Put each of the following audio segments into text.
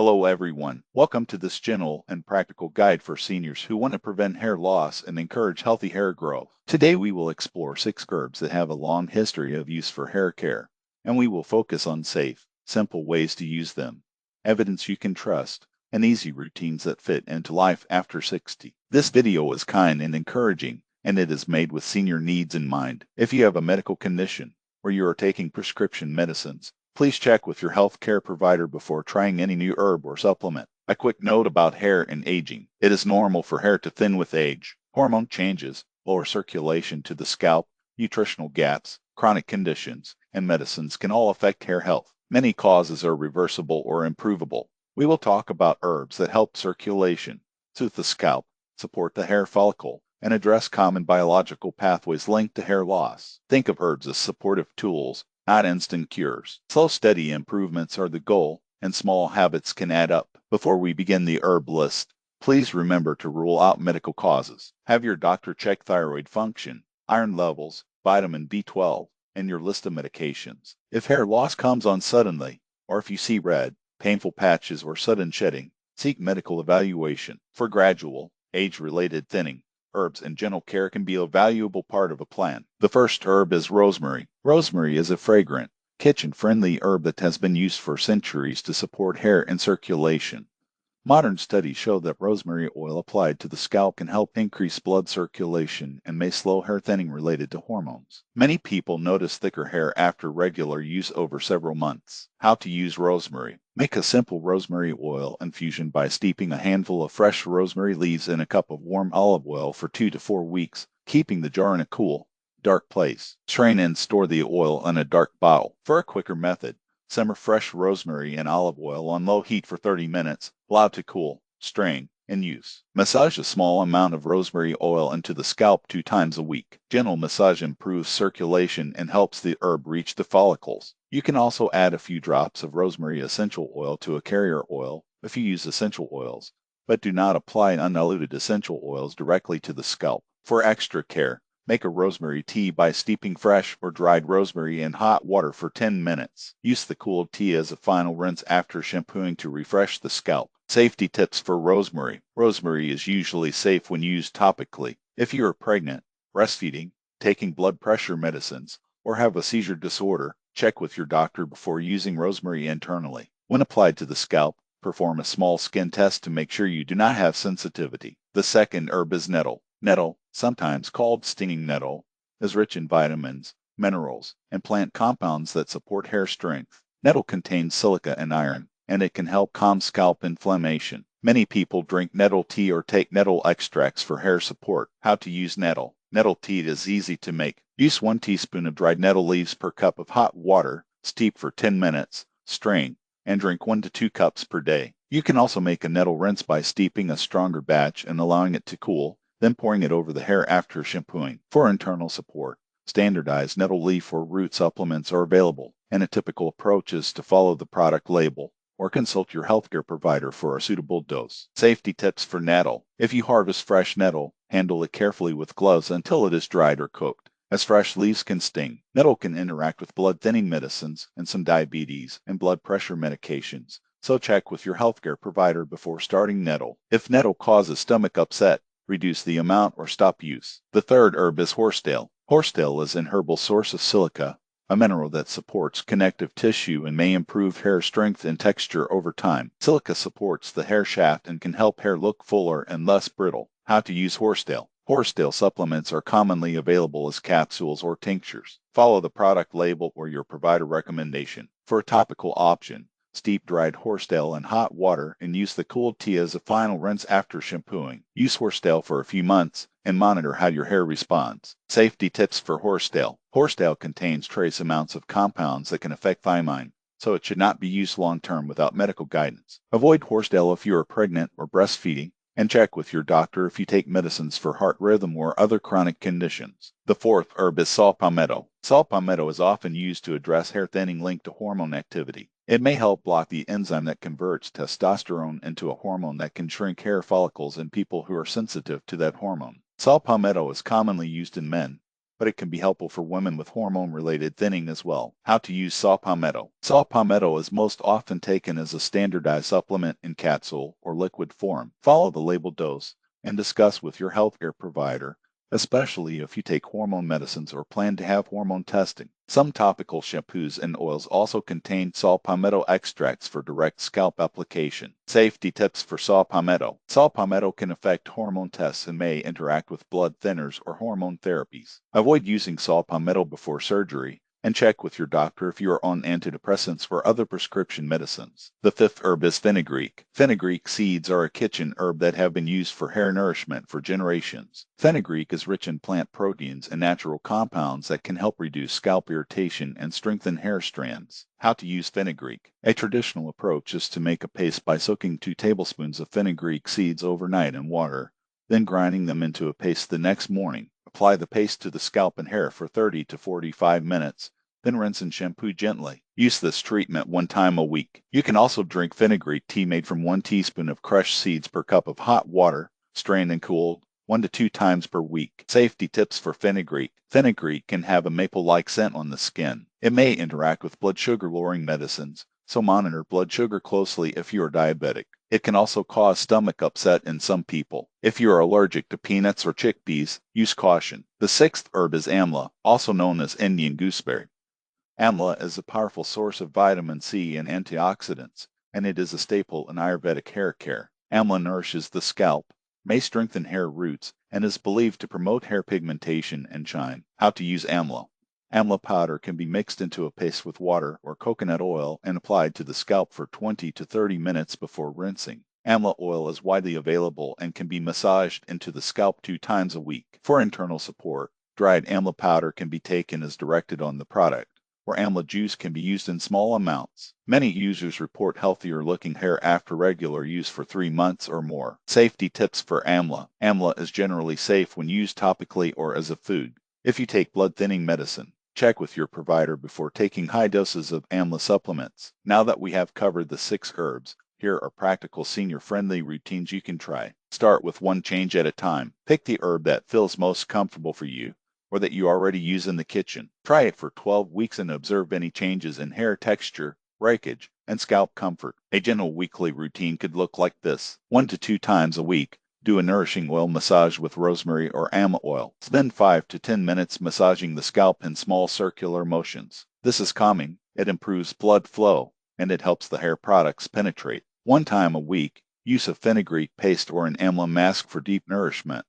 Hello everyone. Welcome to this gentle and practical guide for seniors who want to prevent hair loss and encourage healthy hair growth. Today we will explore 6 herbs that have a long history of use for hair care, and we will focus on safe, simple ways to use them, evidence you can trust, and easy routines that fit into life after 60. This video is kind and encouraging, and it is made with senior needs in mind. If you have a medical condition or you are taking prescription medicines, please check with your health care provider before trying any new herb or supplement. A quick note about hair and aging. It is normal for hair to thin with age. Hormone changes, lower circulation to the scalp, nutritional gaps, chronic conditions, and medicines can all affect hair health. Many causes are reversible or improvable. We will talk about herbs that help circulation, soothe the scalp, support the hair follicle, and address common biological pathways linked to hair loss. Think of herbs as supportive tools, not instant cures. Slow, steady improvements are the goal, and small habits can add up. Before we begin the herb list, please remember to rule out medical causes. Have your doctor check thyroid function, iron levels, vitamin B12, and your list of medications. If hair loss comes on suddenly, or if you see red, painful patches, or sudden shedding, seek medical evaluation. For gradual, age-related thinning, herbs and gentle care can be a valuable part of a plan. The first herb is rosemary. Rosemary is a fragrant, kitchen-friendly herb that has been used for centuries to support hair and circulation. Modern studies show that rosemary oil applied to the scalp can help increase blood circulation and may slow hair thinning related to hormones. Many people notice thicker hair after regular use over several months. How to use rosemary. Make a simple rosemary oil infusion by steeping a handful of fresh rosemary leaves in a cup of warm olive oil for 2 to 4 weeks, keeping the jar in a cool, dark place. Strain and store the oil in a dark bottle. For a quicker method, simmer fresh rosemary and olive oil on low heat for 30 minutes, allow to cool, strain, and use. Massage a small amount of rosemary oil into the scalp 2 times a week. Gentle massage improves circulation and helps the herb reach the follicles. You can also add a few drops of rosemary essential oil to a carrier oil if you use essential oils, but do not apply undiluted essential oils directly to the scalp. For extra care, make a rosemary tea by steeping fresh or dried rosemary in hot water for 10 minutes. Use the cooled tea as a final rinse after shampooing to refresh the scalp. Safety tips for rosemary. Rosemary is usually safe when used topically. If you are pregnant, breastfeeding, taking blood pressure medicines, or have a seizure disorder, check with your doctor before using rosemary internally. When applied to the scalp, perform a small skin test to make sure you do not have sensitivity. The second herb is nettle. Nettle, sometimes called stinging nettle, is rich in vitamins, minerals, and plant compounds that support hair strength. Nettle contains silica and iron, and it can help calm scalp inflammation. Many people drink nettle tea or take nettle extracts for hair support. How to use nettle. Nettle tea is easy to make. Use 1 teaspoon of dried nettle leaves per cup of hot water, steep for 10 minutes, strain, and drink 1 to 2 cups per day. You can also make a nettle rinse by steeping a stronger batch and allowing it to cool, then pouring it over the hair after shampooing. For internal support, standardized nettle leaf or root supplements are available, and a typical approach is to follow the product label or consult your healthcare provider for a suitable dose. Safety tips for nettle. If you harvest fresh nettle, handle it carefully with gloves until it is dried or cooked, as fresh leaves can sting. Nettle can interact with blood thinning medicines and some diabetes and blood pressure medications, so check with your healthcare provider before starting nettle. If nettle causes stomach upset, reduce the amount or stop use. The third herb is horsetail. Horsetail is an herbal source of silica, a mineral that supports connective tissue and may improve hair strength and texture over time. Silica supports the hair shaft and can help hair look fuller and less brittle. How to use horsetail. Horsetail supplements are commonly available as capsules or tinctures. Follow the product label or your provider recommendation. For a topical option, steep dried horsetail in hot water and use the cooled tea as a final rinse after shampooing. Use horsetail for a few months and monitor how your hair responds. Safety tips for horsetail. Horsetail contains trace amounts of compounds that can affect thymine, so it should not be used long-term without medical guidance. Avoid horsetail if you are pregnant or breastfeeding, and check with your doctor if you take medicines for heart rhythm or other chronic conditions. The fourth herb is saw palmetto. Saw palmetto is often used to address hair thinning linked to hormone activity. It may help block the enzyme that converts testosterone into a hormone that can shrink hair follicles in people who are sensitive to that hormone. Saw palmetto is commonly used in men, but it can be helpful for women with hormone-related thinning as well. How to use saw palmetto. Saw palmetto is most often taken as a standardized supplement in capsule or liquid form. Follow the labeled dose and discuss with your healthcare provider, especially if you take hormone medicines or plan to have hormone testing. Some topical shampoos and oils also contain saw palmetto extracts for direct scalp application. Safety tips for saw palmetto. Saw palmetto can affect hormone tests and may interact with blood thinners or hormone therapies. Avoid using saw palmetto before surgery, and check with your doctor if you are on antidepressants or other prescription medicines. The fifth herb is fenugreek. Fenugreek seeds are a kitchen herb that have been used for hair nourishment for generations. Fenugreek is rich in plant proteins and natural compounds that can help reduce scalp irritation and strengthen hair strands. How to use fenugreek. A traditional approach is to make a paste by soaking 2 tablespoons of fenugreek seeds overnight in water, then grinding them into a paste the next morning. Apply the paste to the scalp and hair for 30 to 45 minutes, then rinse and shampoo gently. Use this treatment 1 time a week. You can also drink fenugreek tea made from 1 teaspoon of crushed seeds per cup of hot water, strained and cooled, 1 to 2 times per week. Safety tips for fenugreek. Fenugreek can have a maple-like scent on the skin. It may interact with blood sugar-lowering medicines, so monitor blood sugar closely if you are diabetic. It can also cause stomach upset in some people. If you are allergic to peanuts or chickpeas, use caution. The sixth herb is Amla, also known as Indian gooseberry. Amla is a powerful source of vitamin C and antioxidants, and it is a staple in Ayurvedic hair care. Amla nourishes the scalp, may strengthen hair roots, and is believed to promote hair pigmentation and shine. How to use Amla. Amla powder can be mixed into a paste with water or coconut oil and applied to the scalp for 20 to 30 minutes before rinsing. Amla oil is widely available and can be massaged into the scalp 2 times a week. For internal support, dried amla powder can be taken as directed on the product, or amla juice can be used in small amounts. Many users report healthier looking hair after regular use for 3 months or more. Safety tips for Amla. Amla is generally safe when used topically or as a food. If you take blood thinning medicine, check with your provider before taking high doses of Amla supplements. Now that we have covered the 6 herbs, here are practical senior-friendly routines you can try. Start with 1 change at a time. Pick the herb that feels most comfortable for you, or that you already use in the kitchen. Try it for 12 weeks and observe any changes in hair texture, breakage, and scalp comfort. A gentle weekly routine could look like this. 1 to 2 times a week, do a nourishing oil massage with rosemary or amla oil. Spend 5 to 10 minutes massaging the scalp in small circular motions. This is calming, it improves blood flow, and it helps the hair products penetrate. 1 time a week, use a fenugreek paste or an amla mask for deep nourishment.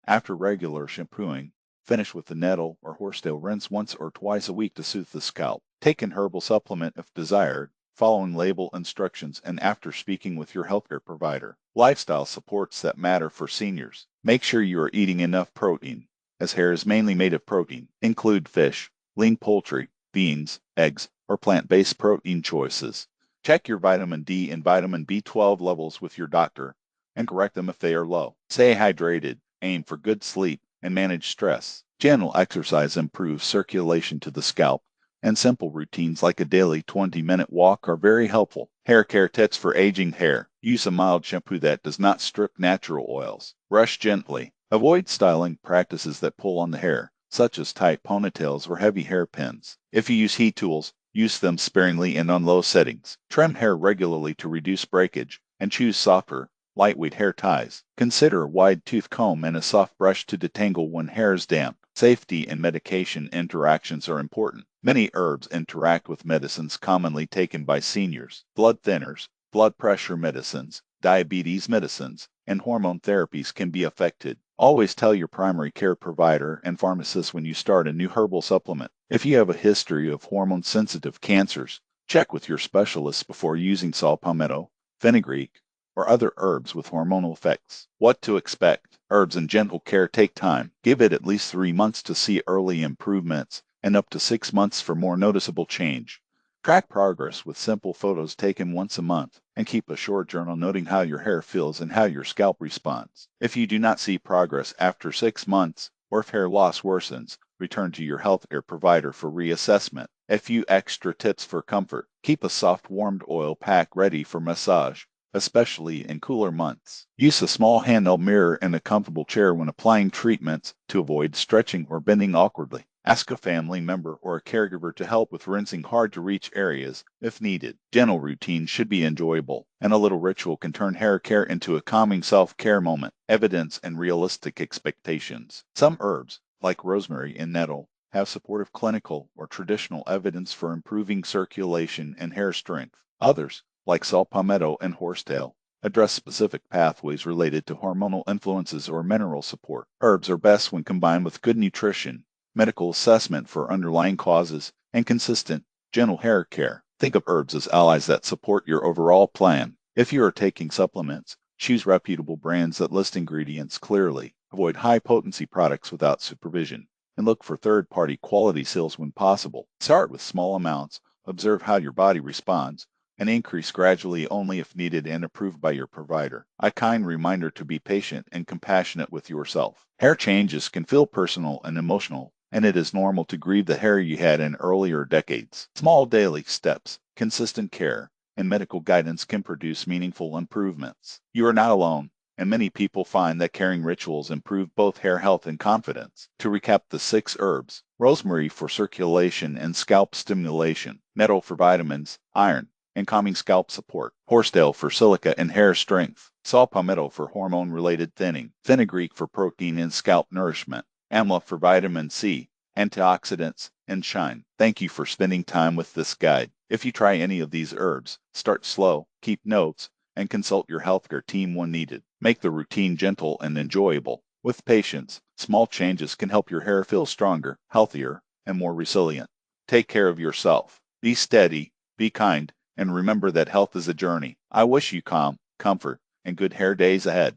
After regular shampooing, finish with the Nettle or Horsetail rinse once or twice a week to soothe the scalp. Take an herbal supplement if desired, following label instructions and after speaking with your healthcare provider. Lifestyle supports that matter for seniors. Make sure you are eating enough protein, as hair is mainly made of protein. Include fish, lean poultry, beans, eggs, or plant-based protein choices. Check your vitamin D and vitamin B12 levels with your doctor and correct them if they are low. Stay hydrated, aim for good sleep, and manage stress. Gentle exercise improves circulation to the scalp, and simple routines like a daily 20-minute walk are very helpful. Hair care tips for aging hair. Use a mild shampoo that does not strip natural oils. Brush gently. Avoid styling practices that pull on the hair, such as tight ponytails or heavy hairpins. If you use heat tools, use them sparingly and on low settings. Trim hair regularly to reduce breakage, and choose softer, lightweight hair ties. Consider a wide tooth comb and a soft brush to detangle when hair is damp. Safety and medication interactions are important. Many herbs interact with medicines commonly taken by seniors. Blood thinners, blood pressure medicines, diabetes medicines, and hormone therapies can be affected. Always tell your primary care provider and pharmacist when you start a new herbal supplement. If you have a history of hormone-sensitive cancers, check with your specialist before using saw palmetto, fenugreek, or other herbs with hormonal effects. What to expect? Herbs and gentle care take time. Give it at least 3 months to see early improvements and up to 6 months for more noticeable change. Track progress with simple photos taken once a month, and keep a short journal noting how your hair feels and how your scalp responds. If you do not see progress after 6 months, or if hair loss worsens, return to your healthcare provider for reassessment. A few extra tips for comfort. Keep a soft warmed oil pack ready for massage, especially in cooler months. Use a small handheld mirror and a comfortable chair when applying treatments to avoid stretching or bending awkwardly. Ask a family member or a caregiver to help with rinsing hard-to-reach areas if needed. Gentle routines should be enjoyable, and a little ritual can turn hair care into a calming self-care moment. Evidence and realistic expectations. Some herbs, like rosemary and nettle, have supportive clinical or traditional evidence for improving circulation and hair strength. Others, like saw palmetto and horsetail, address specific pathways related to hormonal influences or mineral support. Herbs are best when combined with good nutrition, medical assessment for underlying causes, and consistent, gentle hair care. Think of herbs as allies that support your overall plan. If you are taking supplements, choose reputable brands that list ingredients clearly. Avoid high-potency products without supervision, and look for third-party quality seals when possible. Start with small amounts, observe how your body responds, and increase gradually only if needed and approved by your provider. A kind reminder to be patient and compassionate with yourself. Hair changes can feel personal and emotional, and it is normal to grieve the hair you had in earlier decades. Small daily steps, consistent care, and medical guidance can produce meaningful improvements. You are not alone, and many people find that caring rituals improve both hair health and confidence. To recap the 6 herbs: rosemary for circulation and scalp stimulation, nettle for vitamins, iron, and calming scalp support, horsetail for silica and hair strength, saw palmetto for hormone-related thinning, fenugreek for protein and scalp nourishment, Amla for vitamin C, antioxidants, and shine. Thank you for spending time with this guide. If you try any of these herbs, start slow, keep notes, and consult your healthcare team when needed. Make the routine gentle and enjoyable. With patience, small changes can help your hair feel stronger, healthier, and more resilient. Take care of yourself. Be steady, be kind, and remember that health is a journey. I wish you calm, comfort, and good hair days ahead.